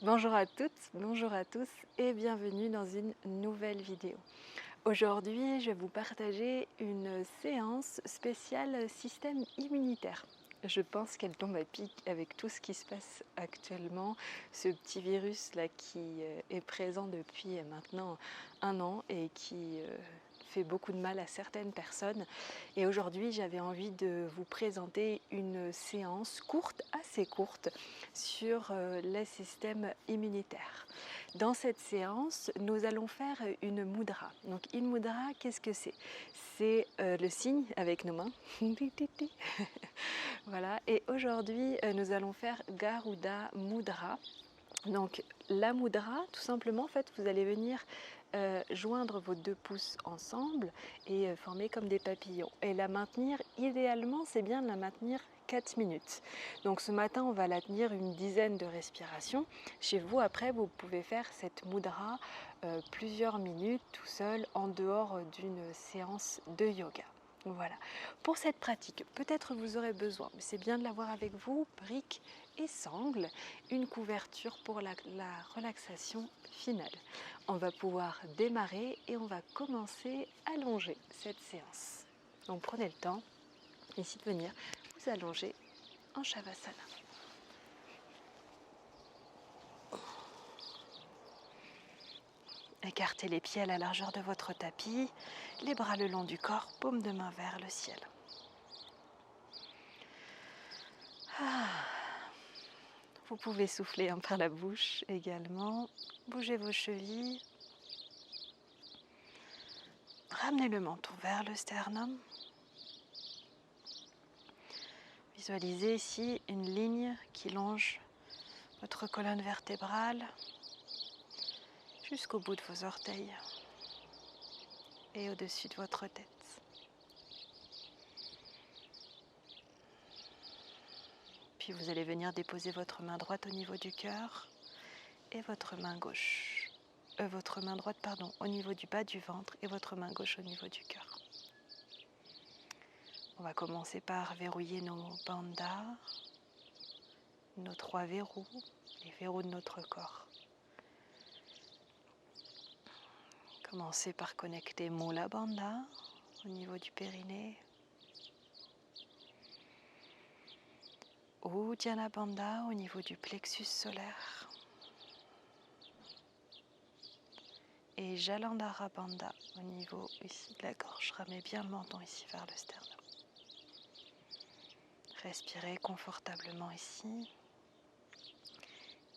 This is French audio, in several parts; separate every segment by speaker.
Speaker 1: Bonjour à toutes, bonjour à tous et bienvenue dans une nouvelle vidéo. Aujourd'hui, je vais vous partager une séance spéciale système immunitaire. Je pense qu'elle tombe à pic avec tout ce qui se passe actuellement, ce petit virus là qui est présent depuis maintenant 1 an et qui fait beaucoup de mal à certaines personnes. Et aujourd'hui, j'avais envie de vous présenter une séance courte, assez courte, sur les systèmes immunitaires. Dans cette séance, nous allons faire une mudra. Donc une mudra, qu'est-ce que c'est? C'est le signe avec nos mains. Voilà. Et aujourd'hui, nous allons faire Garuda Mudra. Donc la mudra, tout simplement, en fait, vous allez venir joindre vos 2 pouces ensemble et former comme des papillons. Et la maintenir, idéalement, c'est bien de la maintenir 4 minutes. Donc ce matin, on va la tenir une dizaine de respirations. Chez vous, après, vous pouvez faire cette mudra plusieurs minutes tout seul en dehors d'une séance de yoga. Voilà. Pour cette pratique, peut-être vous aurez besoin, mais c'est bien de l'avoir avec vous, briques et sangles, une couverture pour la relaxation finale. On va pouvoir démarrer et on va commencer à allonger cette séance. Donc prenez le temps ici de venir vous allonger en Shavasana. Écartez les pieds à la largeur de votre tapis, les bras le long du corps, paume de main vers le ciel. Vous pouvez souffler par la bouche également. Bougez vos chevilles. Ramenez le menton vers le sternum. Visualisez ici une ligne qui longe votre colonne vertébrale jusqu'au bout de vos orteils et au-dessus de votre tête. Puis vous allez venir déposer votre main droite au niveau du cœur et votre main gauche, votre main droite au niveau du bas du ventre et votre main gauche au niveau du cœur. On va commencer par verrouiller nos bandhas, nos 3 verrous, les verrous de notre corps. Commencez par connecter Mula Bandha au niveau du périnée, Uddiyana Bandha au niveau du plexus solaire et Jalandhara Bandha au niveau ici de la gorge. Ramenez bien le menton ici vers le sternum. Respirez confortablement ici.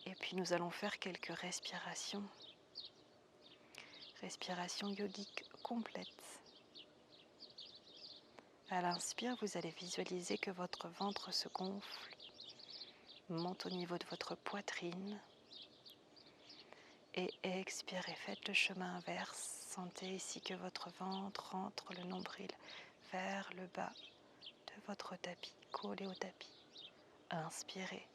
Speaker 1: Et puis nous allons faire quelques respirations. Respiration yogique complète. À l'inspire, vous allez visualiser que votre ventre se gonfle, monte au niveau de votre poitrine. Et expirez, faites le chemin inverse. Sentez ici que votre ventre rentre le nombril vers le bas de votre tapis, collé au tapis. Inspirez,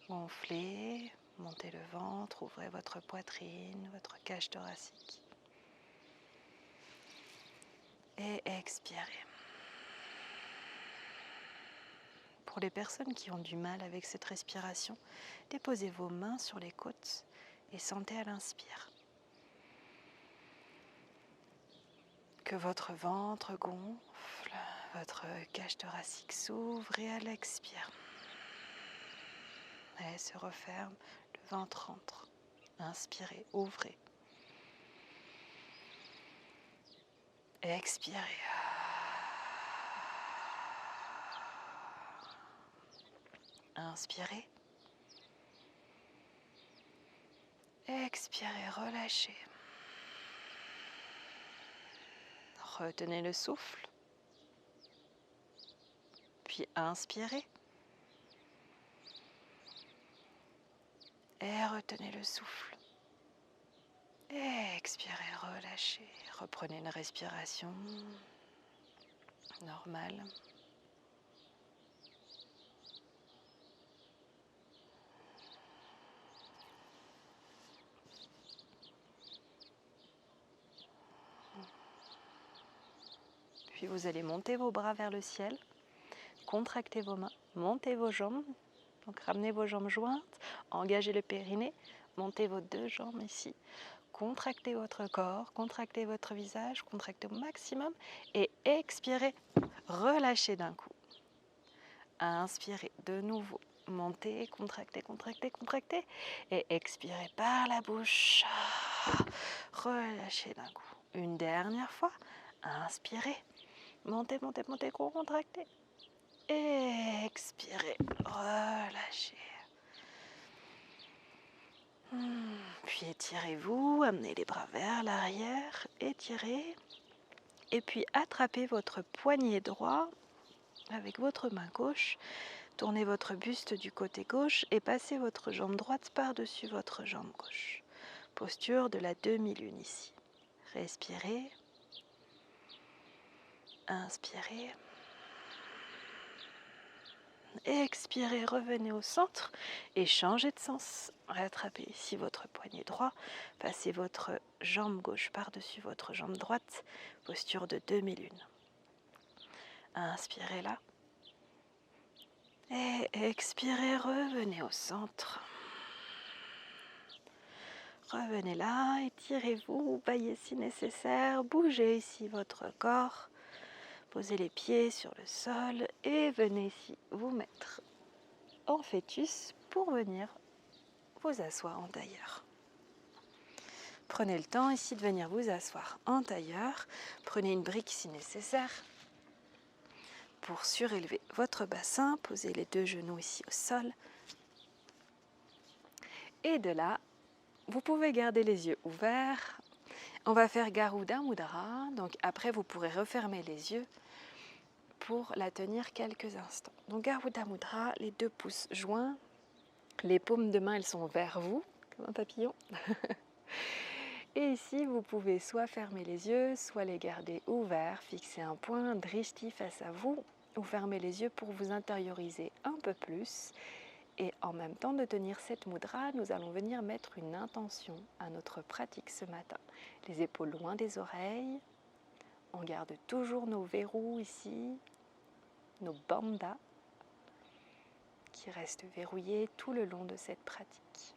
Speaker 1: gonflez, montez le ventre, ouvrez votre poitrine, votre cage thoracique. Et expirez. Pour les personnes qui ont du mal avec cette respiration, déposez vos mains sur les côtes et sentez à l'inspire que votre ventre gonfle, votre cage thoracique s'ouvre et à l'expire, elle se referme, le ventre rentre. Inspirez, ouvrez. Expirez. Inspirez. Expirez, relâchez. Retenez le souffle. Puis inspirez. Et retenez le souffle. Expirez, relâchez. Reprenez une respiration normale. Puis vous allez monter vos bras vers le ciel, contractez vos mains, montez vos jambes. Donc ramenez vos jambes jointes, engagez le périnée, montez vos 2 jambes ici, contractez votre corps, contractez votre visage, contractez au maximum et expirez, relâchez d'un coup. Inspirez de nouveau, montez, contractez, contractez, contractez et expirez par la bouche, relâchez d'un coup. Une dernière fois, inspirez, montez, montez, montez, contractez, expirez, relâchez. Puis étirez-vous, amenez les bras vers l'arrière, étirez, et puis attrapez votre poignet droit avec votre main gauche, tournez votre buste du côté gauche et passez votre jambe droite par-dessus votre jambe gauche. Posture de la demi-lune ici. Respirez, inspirez, expirez, revenez au centre et changez de sens. Rattrapez ici votre poignet droit, passez votre jambe gauche par-dessus votre jambe droite, posture de demi-lune. Inspirez là et expirez, revenez au centre. Revenez là, étirez-vous, baillez si nécessaire, bougez ici votre corps, posez les pieds sur le sol et venez ici vous mettre en fœtus pour venir vous asseoir en tailleur. Prenez le temps ici de venir vous asseoir en tailleur. Prenez une brique si nécessaire pour surélever votre bassin. Posez les 2 genoux ici au sol. Et de là, vous pouvez garder les yeux ouverts. On va faire Garuda Mudra. Donc après, vous pourrez refermer les yeux pour la tenir quelques instants. Donc Garuda Mudra, les 2 pouces joints. Les paumes de main, elles sont vers vous, comme un papillon. Et ici, vous pouvez soit fermer les yeux, soit les garder ouverts, fixer un point, drishti face à vous, ou fermer les yeux pour vous intérioriser un peu plus. Et en même temps de tenir cette mudra, nous allons venir mettre une intention à notre pratique ce matin. Les épaules loin des oreilles, on garde toujours nos verrous ici, nos bandhas, qui restent verrouillés tout le long de cette pratique.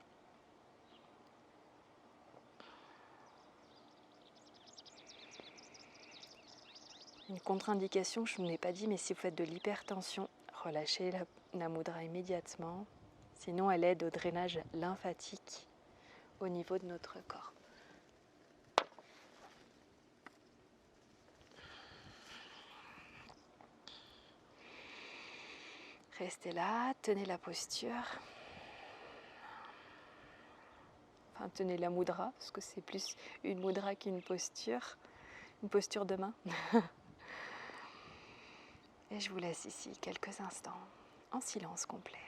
Speaker 1: Une contre-indication, je ne l'ai pas dit, mais si vous faites de l'hypertension, relâchez la mudra immédiatement. Sinon, elle aide au drainage lymphatique au niveau de notre corps. Restez là, tenez la posture. Enfin, tenez la mudra, parce que c'est plus une mudra qu'une posture de main. Et je vous laisse ici quelques instants en silence complet.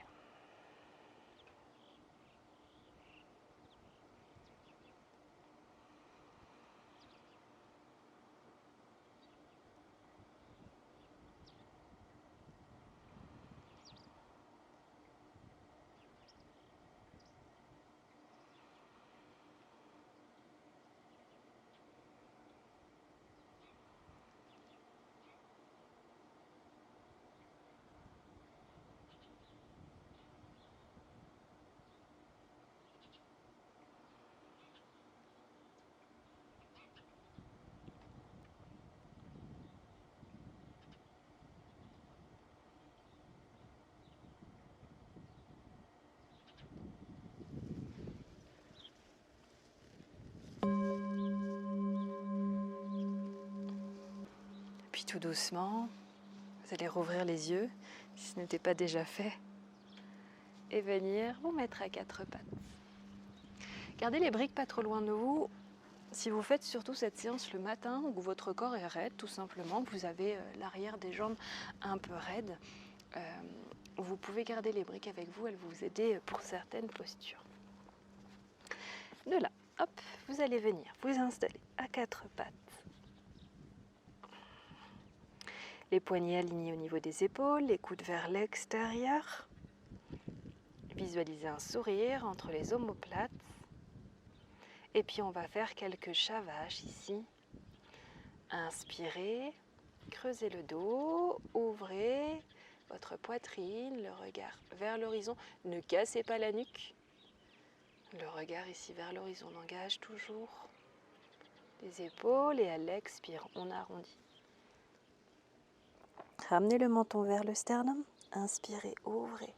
Speaker 1: Puis tout doucement, vous allez rouvrir les yeux, si ce n'était pas déjà fait, et venir vous mettre à 4 pattes. Gardez les briques pas trop loin de vous. Si vous faites surtout cette séance le matin où votre corps est raide, tout simplement, vous avez l'arrière des jambes un peu raide, vous pouvez garder les briques avec vous, elles vous aider pour certaines postures. De là, hop, vous allez venir vous installer à 4 pattes. Les poignets alignés au niveau des épaules, les coudes vers l'extérieur. Visualisez un sourire entre les omoplates. Et puis on va faire quelques shavash ici. Inspirez, creusez le dos, ouvrez votre poitrine, le regard vers l'horizon. Ne cassez pas la nuque. Le regard ici vers l'horizon, on engage toujours les épaules et à l'expire, on arrondit. Ramenez le menton vers le sternum, inspirez, ouvrez.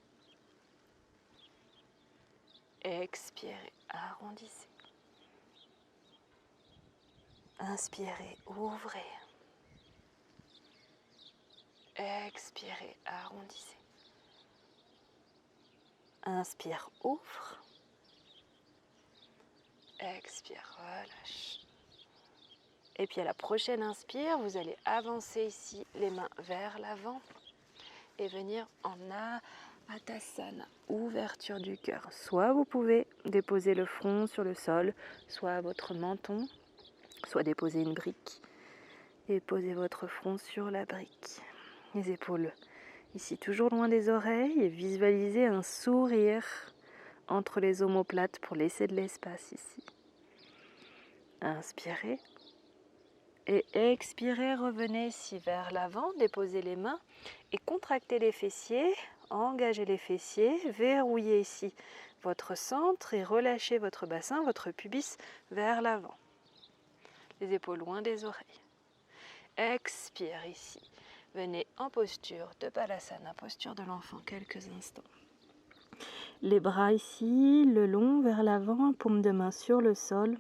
Speaker 1: Expirez, arrondissez. Inspirez, ouvrez. Expirez, arrondissez. Inspire, ouvre. Expire, relâche. Et puis à la prochaine inspire, vous allez avancer ici les mains vers l'avant et venir en Atasana, ouverture du cœur. Soit vous pouvez déposer le front sur le sol, soit votre menton, soit déposer une brique et poser votre front sur la brique. Les épaules ici toujours loin des oreilles et visualisez un sourire entre les omoplates pour laisser de l'espace ici. Inspirez. Et expirez, revenez ici vers l'avant, déposez les mains et contractez les fessiers, engagez les fessiers, verrouillez ici votre centre et relâchez votre bassin, votre pubis vers l'avant. Les épaules loin des oreilles. Expire ici. Venez en posture de Balasana, posture de l'enfant, quelques instants. Les bras ici, le long vers l'avant, paume de main sur le sol.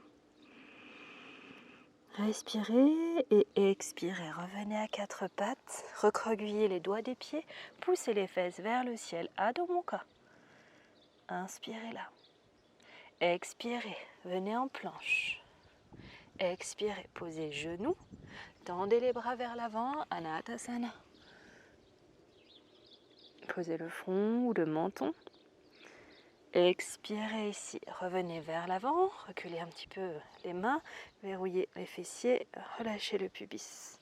Speaker 1: Respirez et expirez. Revenez à quatre pattes. Recroquevillez les doigts des pieds. Poussez les fesses vers le ciel. Adho Mukha. Inspirez là. Expirez. Venez en planche. Expirez. Posez genoux. Tendez les bras vers l'avant. Anatasana. Posez le front ou le menton. Expirez ici, revenez vers l'avant, reculez un petit peu les mains, verrouillez les fessiers, relâchez le pubis.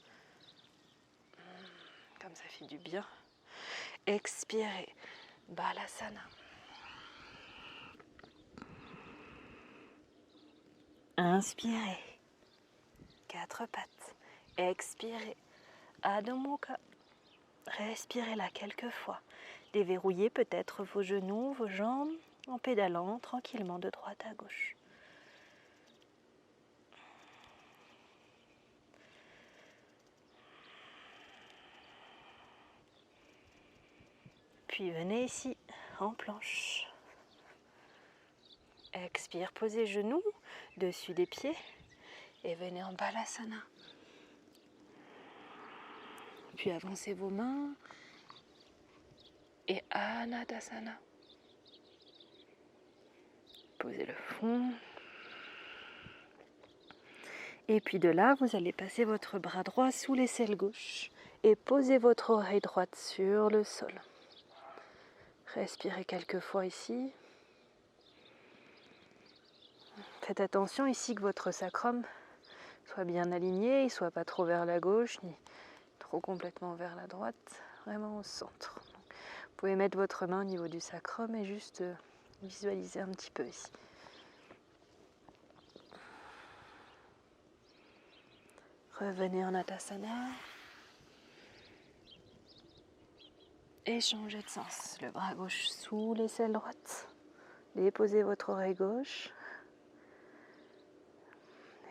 Speaker 1: Comme ça fait du bien. Expirez, Balasana. Inspirez, quatre pattes. Expirez, Adho Mukha. Respirez là quelques fois. Déverrouillez peut-être vos genoux, vos jambes, en pédalant tranquillement de droite à gauche. Puis venez ici, en planche. Expire, posez genoux dessus des pieds et venez en Balasana. Puis avancez vos mains et Anatasana. Posez le front. Et puis de là, vous allez passer votre bras droit sous l'aisselle gauche et posez votre oreille droite sur le sol. Respirez quelques fois ici. Faites attention ici que votre sacrum soit bien aligné, il ne soit pas trop vers la gauche ni trop complètement vers la droite, vraiment au centre. Donc, vous pouvez mettre votre main au niveau du sacrum et juste visualiser un petit peu ici. Revenez en Atasana. Et changez de sens. Le bras gauche sous l'aisselle droite. Déposez votre oreille gauche.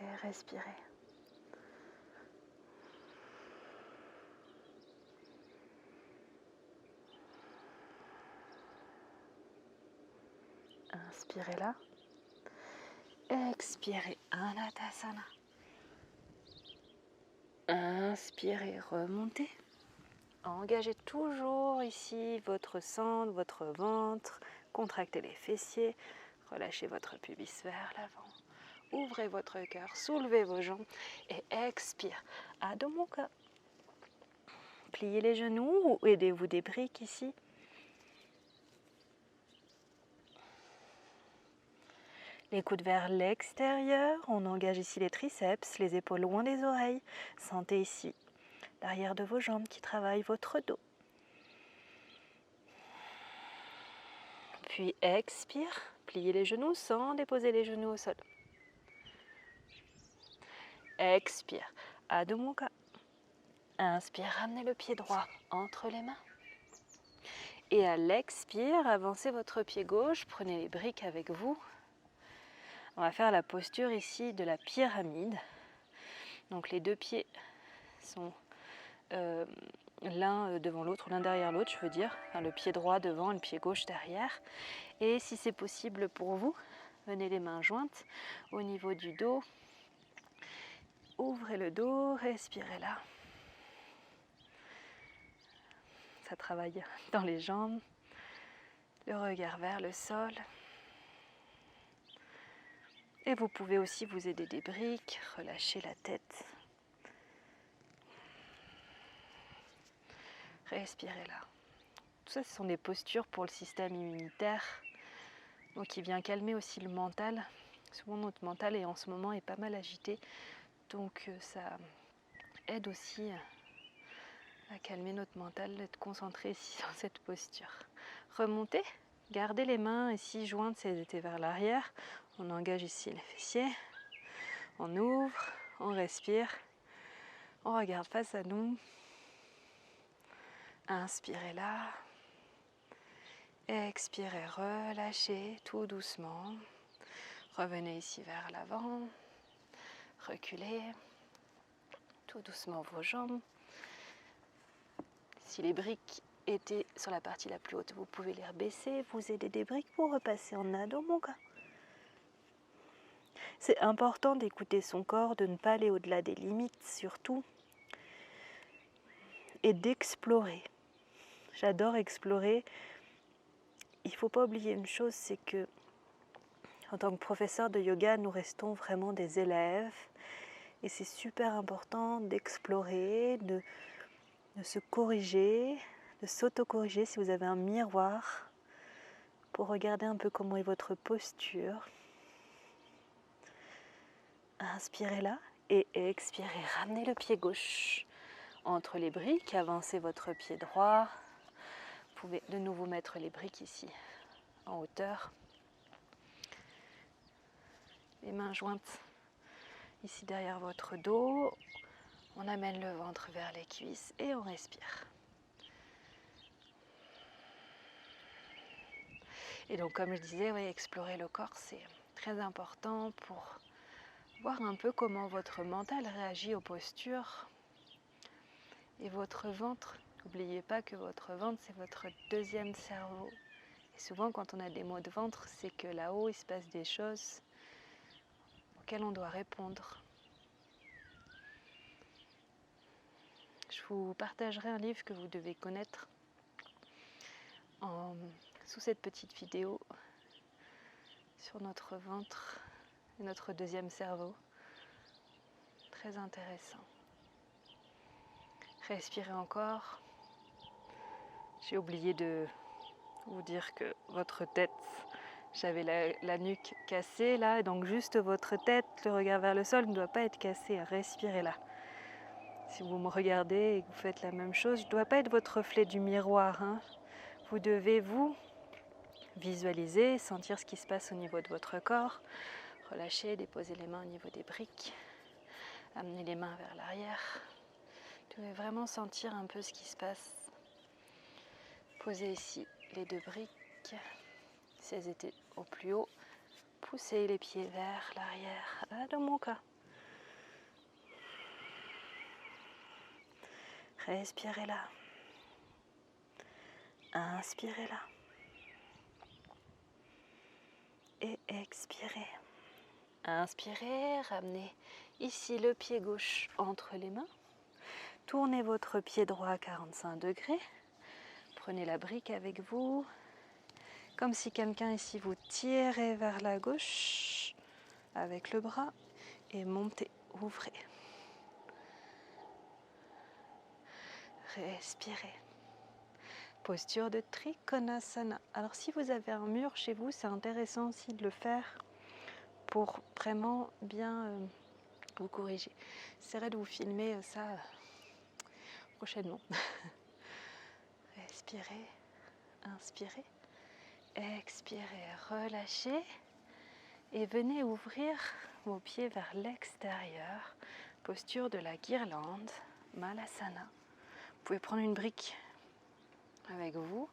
Speaker 1: Et respirez. Inspirez là. Expirez, Anatasana. Inspirez, remontez. Engagez toujours ici votre centre, votre ventre. Contractez les fessiers. Relâchez votre pubis vers l'avant. Ouvrez votre cœur, soulevez vos jambes et expire. Adho Mukha. Pliez les genoux ou aidez-vous des briques ici. Les coudes vers l'extérieur, on engage ici les triceps, les épaules loin des oreilles. Sentez ici l'arrière de vos jambes qui travaillent votre dos. Puis expire, pliez les genoux sans déposer les genoux au sol. Expire, Adho Mukha. Inspire, ramenez le pied droit entre les mains. Et à l'expire, avancez votre pied gauche, prenez les briques avec vous. On va faire la posture ici de la pyramide. Donc les deux pieds sont l'un devant l'autre, l'un derrière l'autre, je veux dire. Enfin, le pied droit devant et le pied gauche derrière. Et si c'est possible pour vous, venez les mains jointes au niveau du dos. Ouvrez le dos, respirez là. Ça travaille dans les jambes. Le regard vers le sol. Et vous pouvez aussi vous aider des briques, relâcher la tête. Respirez là. Tout ça, ce sont des postures pour le système immunitaire, donc qui vient calmer aussi le mental. Souvent notre mental en ce moment est pas mal agité, donc ça aide aussi à calmer notre mental, d'être concentré ici dans cette posture. Remontez, gardez les mains ici jointes si elles étaient vers l'arrière. On engage ici les fessiers, on ouvre, on respire, on regarde face à nous. Inspirez là. Expirez, relâchez tout doucement. Revenez ici vers l'avant. Reculez tout doucement vos jambes. Si les briques étaient sur la partie la plus haute, vous pouvez les rebaisser, vous aider des briques pour repasser en ado, mon gars. C'est important d'écouter son corps, de ne pas aller au-delà des limites surtout, et d'explorer. J'adore explorer. Il ne faut pas oublier une chose, c'est que en tant que professeur de yoga, nous restons vraiment des élèves et c'est super important d'explorer, de se corriger, de s'auto-corriger si vous avez un miroir pour regarder un peu comment est votre posture. Inspirez là et expirez. Ramenez le pied gauche entre les briques, avancez votre pied droit. Vous pouvez de nouveau mettre les briques ici en hauteur. Les mains jointes ici derrière votre dos. On amène le ventre vers les cuisses et on respire. Et donc comme je disais, oui, explorer le corps, c'est très important pour voir un peu comment votre mental réagit aux postures. Et votre ventre, n'oubliez pas que votre ventre, c'est votre deuxième cerveau. Et souvent quand on a des maux de ventre, c'est que là-haut, il se passe des choses auxquelles on doit répondre. Je vous partagerai un livre que vous devez connaître sous cette petite vidéo sur notre ventre et notre deuxième cerveau. Très intéressant. Respirez encore. J'ai oublié de vous dire que votre tête, j'avais la nuque cassée là, et donc juste votre tête, le regard vers le sol ne doit pas être cassé. Respirez là. Si vous me regardez et que vous faites la même chose, je ne dois pas être votre reflet du miroir. Vous devez vous visualiser, sentir ce qui se passe au niveau de votre corps. Relâchez, déposez les mains au niveau des briques. Amenez les mains vers l'arrière. Vous devez vraiment sentir un peu ce qui se passe. Posez ici les deux briques. Si elles étaient au plus haut, poussez les pieds vers l'arrière. Dans mon cas. Respirez là. Inspirez là. Et expirez. Inspirez, ramenez ici le pied gauche entre les mains. Tournez votre pied droit à 45 degrés. Prenez la brique avec vous. Comme si quelqu'un ici vous tirait vers la gauche avec le bras. Et montez, ouvrez. Respirez. Posture de Trikonasana. Alors si vous avez un mur chez vous, c'est intéressant aussi de le faire pour vraiment bien vous corriger. J'essaierai de vous filmer ça prochainement. Respirez, inspirez, expirez, relâchez et venez ouvrir vos pieds vers l'extérieur. Posture de la guirlande, Malasana. Vous pouvez prendre une brique avec vous,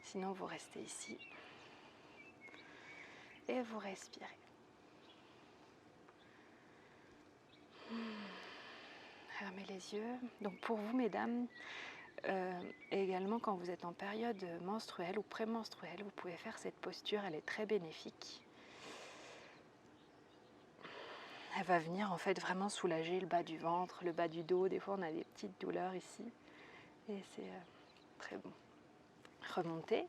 Speaker 1: sinon vous restez ici et vous respirez. Fermez les yeux. Donc pour vous, mesdames, et également quand vous êtes en période menstruelle ou prémenstruelle, vous pouvez faire cette posture, elle est très bénéfique. Elle va venir en fait vraiment soulager le bas du ventre, le bas du dos. Des fois on a des petites douleurs ici et c'est très bon. Remontez,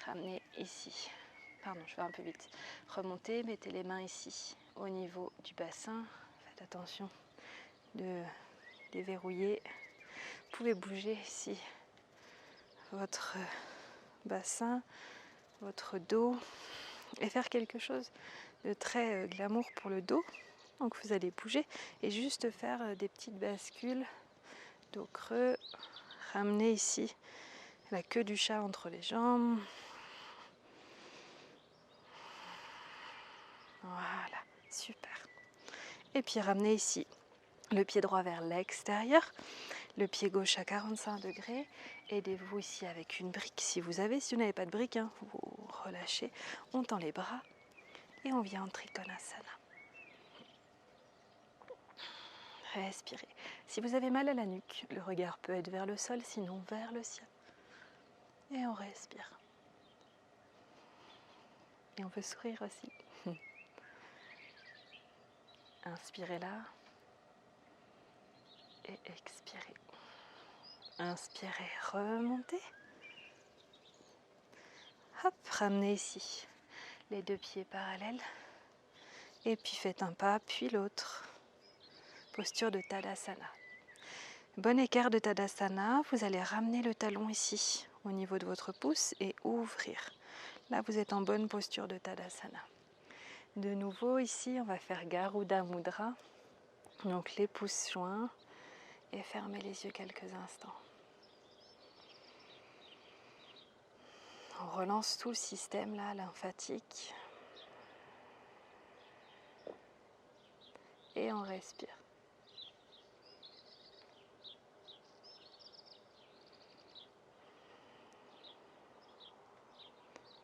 Speaker 1: ramenez ici. Pardon, je vais un peu vite. Remontez, mettez les mains ici au niveau du bassin. Faites attention de déverrouiller. Vous pouvez bouger ici votre bassin, votre dos et faire quelque chose de très glamour pour le dos. Donc vous allez bouger et juste faire des petites bascules, dos creux, ramener ici la queue du chat entre les jambes. Voilà, super. Et puis ramener ici le pied droit vers l'extérieur, le pied gauche à 45 degrés. Aidez-vous ici avec une brique si vous avez. Si vous n'avez pas de brique, hein, vous relâchez. On tend les bras et on vient en Trikonasana. Respirez. Si vous avez mal à la nuque, le regard peut être vers le sol, sinon vers le ciel. Et on respire. Et on peut sourire aussi. Inspirez là et expirez. Inspirez, remontez. Hop, ramenez ici les deux pieds parallèles. Et puis faites un pas, puis l'autre. Posture de Tadasana. Bon écart de Tadasana, vous allez ramener le talon ici, au niveau de votre pouce et ouvrir. Là, vous êtes en bonne posture de Tadasana. De nouveau, ici, on va faire Garuda Mudra. Donc les pouces joints et fermez les yeux quelques instants. On relance tout le système là, lymphatique. Et on respire.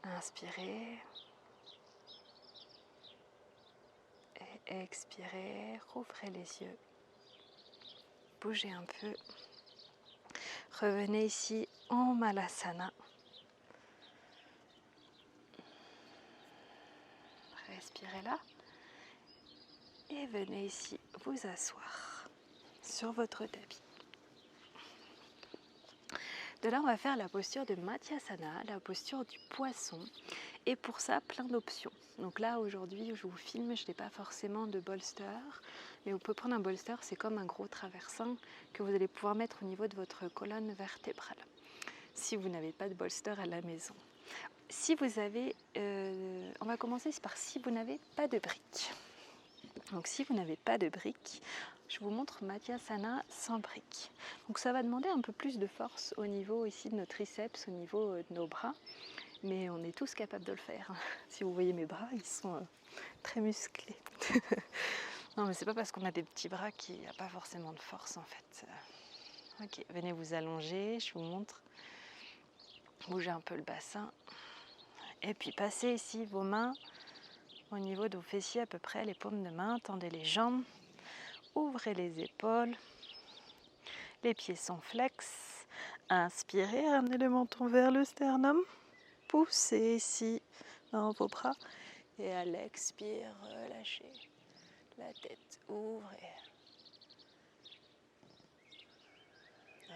Speaker 1: Inspirez. Et expirez. Rouvrez les yeux. Bougez un peu. Revenez ici en Malasana. Respirez là. Et venez ici vous asseoir sur votre tapis. De là, on va faire la posture de Matyasana, la posture du poisson. Et pour ça, plein d'options. Donc là, aujourd'hui, je vous filme, je n'ai pas forcément de bolster. Mais vous pouvez prendre un bolster, c'est comme un gros traversin que vous allez pouvoir mettre au niveau de votre colonne vertébrale. Si vous n'avez pas de bolster à la maison. Si vous avez, on va commencer par si vous n'avez pas de briques. Donc si vous n'avez pas de briques, je vous montre Matyasana sans briques. Donc ça va demander un peu plus de force au niveau ici de nos triceps, au niveau de nos bras. Mais on est tous capables de le faire. Si vous voyez mes bras, ils sont très musclés. Non mais c'est pas parce qu'on a des petits bras qu'il n'y a pas forcément de force en fait. Ok, venez vous allonger, je vous montre. Bougez un peu le bassin. Et puis passez ici vos mains au niveau de vos fessiers, à peu près les paumes de main. Tendez les jambes, ouvrez les épaules. Les pieds sont flex. Inspirez, ramenez le menton vers le sternum. Poussez ici dans vos bras. Et à l'expire, relâchez. La tête ouvrez.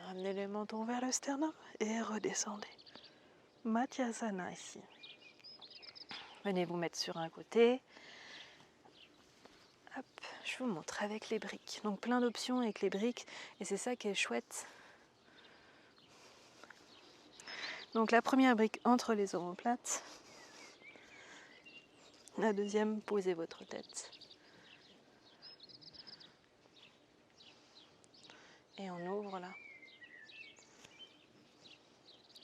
Speaker 1: Ramenez le menton vers le sternum et redescendez. Matyasana ici. Venez vous mettre sur un côté. Hop, je vous montre avec les briques. Donc plein d'options avec les briques et c'est ça qui est chouette. Donc la première brique entre les omoplates. La deuxième, posez votre tête. Et on ouvre là.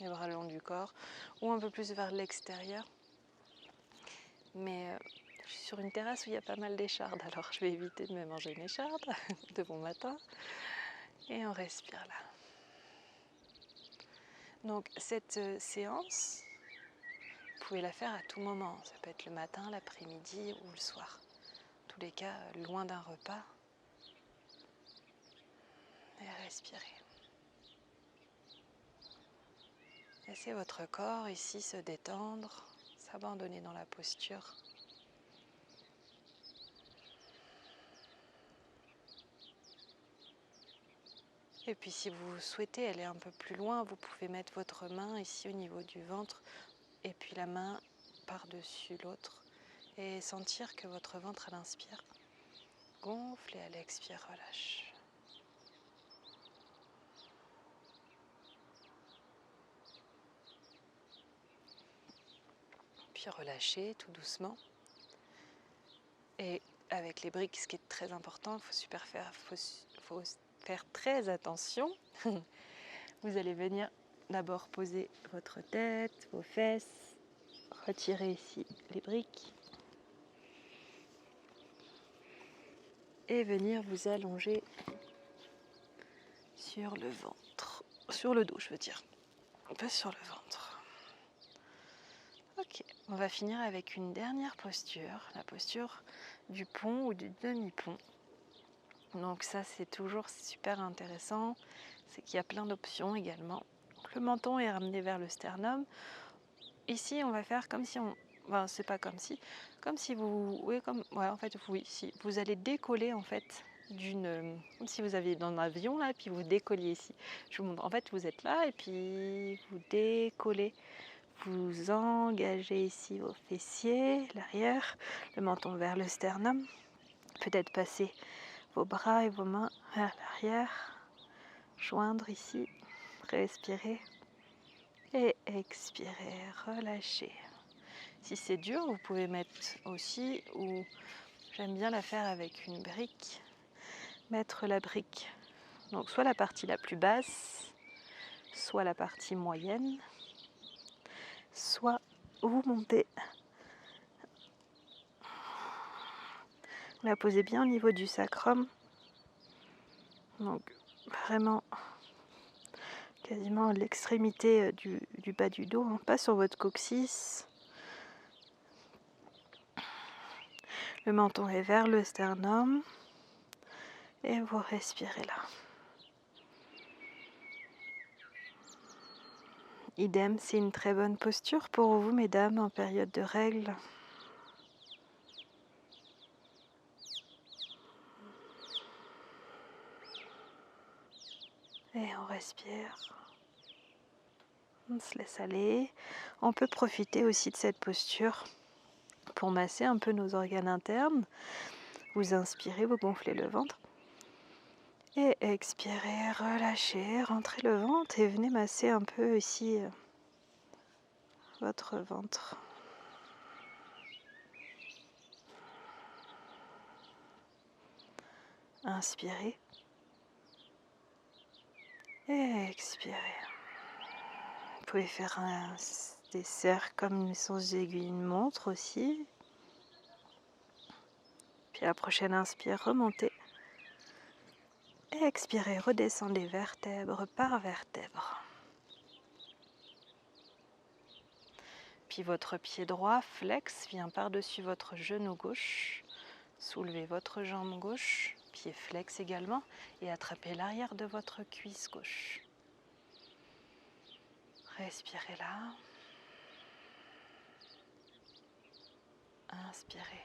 Speaker 1: Les bras le long du corps ou un peu plus vers l'extérieur. Mais je suis sur une terrasse où il y a pas mal d'échardes, alors je vais éviter de me manger une écharde de bon matin. Et on respire là. Donc cette séance, vous pouvez la faire à tout moment. Ça peut être le matin, l'après-midi ou le soir. En tous les cas, loin d'un repas. Et respirez. Laissez votre corps ici se détendre, s'abandonner dans la posture. Et puis si vous souhaitez aller un peu plus loin, vous pouvez mettre votre main ici au niveau du ventre et puis la main par-dessus l'autre et sentir que votre ventre à l'inspire gonfle et à l'expire relâche. Puis relâchez tout doucement. Et avec les briques, ce qui est très important, faut faire très attention. Vous allez venir d'abord poser votre tête, vos fesses, retirer ici les briques et venir vous allonger sur le ventre, sur le dos je veux dire, pas sur le ventre. Ok, on va finir avec une dernière posture, la posture du pont ou du demi-pont. Donc ça c'est toujours super intéressant, c'est qu'il y a plein d'options également. Donc, le menton est ramené vers le sternum. Ici on va faire comme si on... Enfin c'est pas comme si vous... Oui, en fait oui, si vous allez décoller en fait comme si vous aviez dans un avion là, puis vous décolliez ici. Je vous montre, en fait vous êtes là et puis vous décollez. Vous engagez ici vos fessiers, l'arrière, le menton vers le sternum. Peut-être passer vos bras et vos mains vers l'arrière, joindre ici, respirer et expirer, relâcher. Si c'est dur, vous pouvez mettre aussi, ou j'aime bien la faire avec une brique, mettre la brique, donc soit la partie la plus basse, soit la partie moyenne, soit vous montez. La posez bien au niveau du sacrum, donc vraiment quasiment à l'extrémité du bas du dos, hein, pas sur votre coccyx. Le menton est vers le sternum et vous respirez là. Idem, c'est une très bonne posture pour vous, mesdames, en période de règles. Et on respire. On se laisse aller. On peut profiter aussi de cette posture pour masser un peu nos organes internes. Vous inspirez, vous gonflez le ventre. Et expirez, relâchez, rentrez le ventre et venez masser un peu ici votre ventre. Inspirez. Et expirez. Vous pouvez faire des cercles comme sans aiguille une montre aussi. Puis à la prochaine inspire, remontez. Et expirez, redescendez vertèbre par vertèbre. Puis votre pied droit flex, vient par-dessus votre genou gauche. Soulevez votre jambe gauche, pied flex également, et attrapez l'arrière de votre cuisse gauche. Respirez là. Inspirez.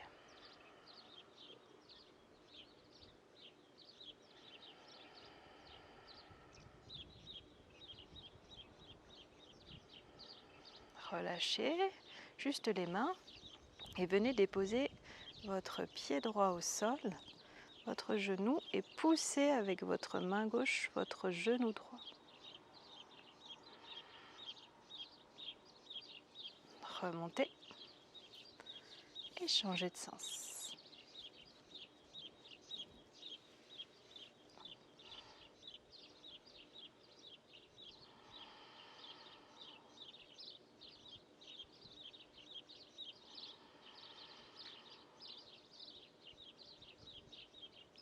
Speaker 1: Relâchez juste les mains et venez déposer votre pied droit au sol, votre genou, et poussez avec votre main gauche votre genou droit. Remontez et changez de sens.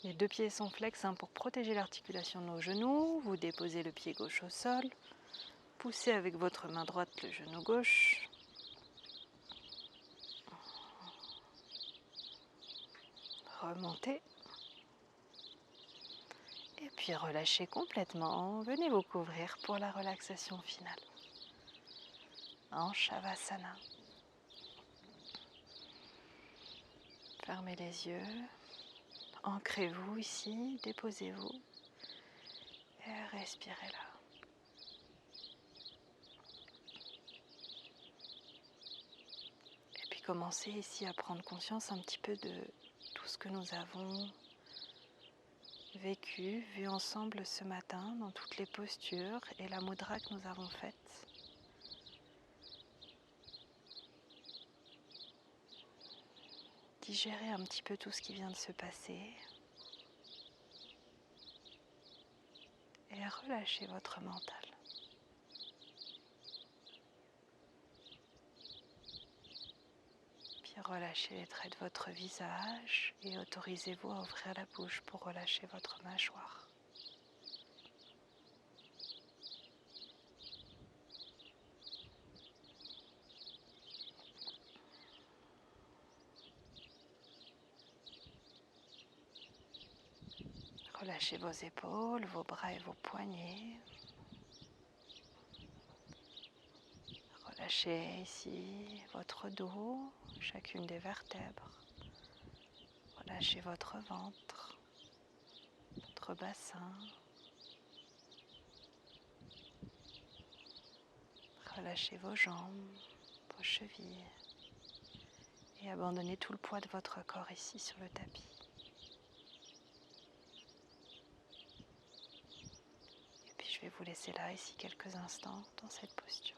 Speaker 1: Les deux pieds sont flex pour protéger l'articulation de nos genoux. Vous déposez le pied gauche au sol. Poussez avec votre main droite le genou gauche. Remontez. Et puis relâchez complètement. Venez vous couvrir pour la relaxation finale. En Shavasana. Fermez les yeux. Ancrez-vous ici. Déposez-vous. Et respirez là. Et puis commencez ici à prendre conscience un petit peu de tout ce que nous avons vécu, vu ensemble ce matin dans toutes les postures et la mudra que nous avons faite. Digérez un petit peu tout ce qui vient de se passer et relâchez votre mental. Puis relâchez les traits de votre visage et autorisez-vous à ouvrir la bouche pour relâcher votre mâchoire. Relâchez vos épaules, vos bras et vos poignets. Relâchez ici votre dos, chacune des vertèbres. Relâchez votre ventre, votre bassin. Relâchez vos jambes, vos chevilles. Et abandonnez tout le poids de votre corps ici sur le tapis. Et puis je vais vous laisser là, ici, quelques instants dans cette posture.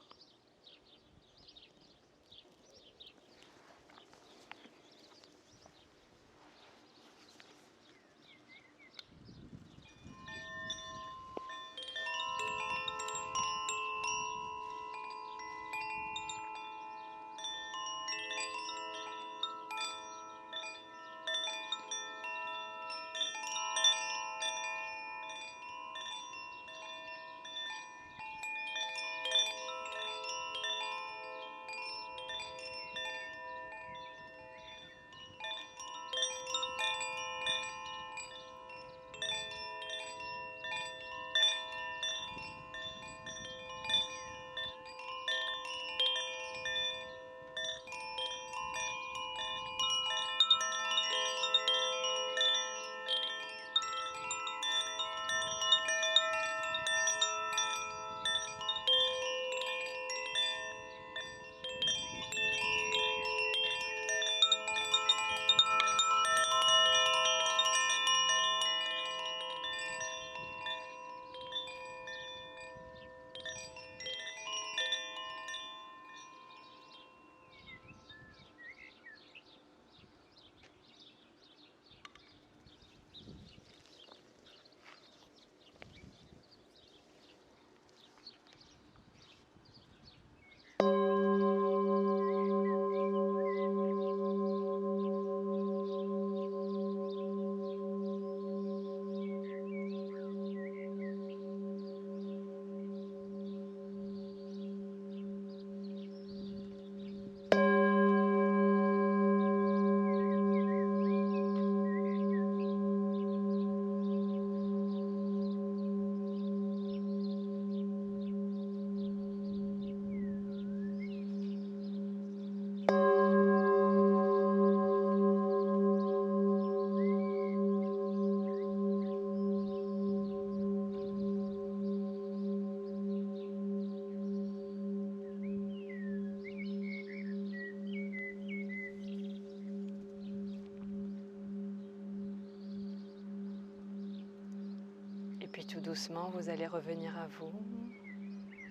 Speaker 1: Et puis tout doucement, vous allez revenir à vous,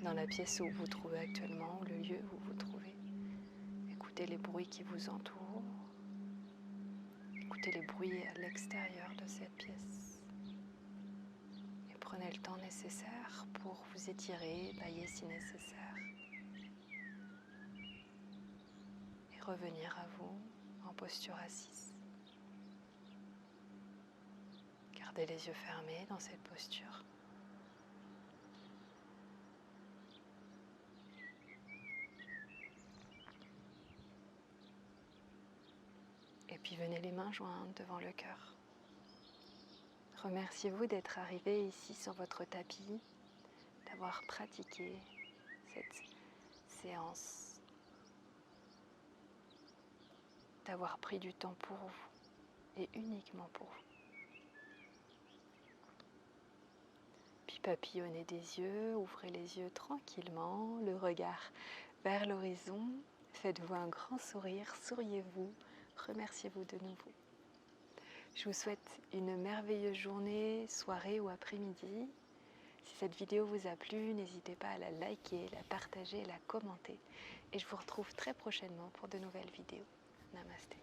Speaker 1: dans la pièce où vous vous trouvez actuellement, le lieu où vous vous trouvez. Écoutez les bruits qui vous entourent. Écoutez les bruits à l'extérieur de cette pièce. Et prenez le temps nécessaire pour vous étirer, bailler si nécessaire. Et revenir à vous en posture assise. Gardez les yeux fermés dans cette posture. Et puis venez les mains jointes devant le cœur. Remerciez-vous d'être arrivé ici sur votre tapis, d'avoir pratiqué cette séance, d'avoir pris du temps pour vous et uniquement pour vous. Puis papillonnez des yeux, ouvrez les yeux tranquillement, le regard vers l'horizon, faites-vous un grand sourire, souriez-vous, remerciez-vous de nouveau. Je vous souhaite une merveilleuse journée, soirée ou après-midi. Si cette vidéo vous a plu, n'hésitez pas à la liker, la partager, la commenter. Et je vous retrouve très prochainement pour de nouvelles vidéos. Namasté.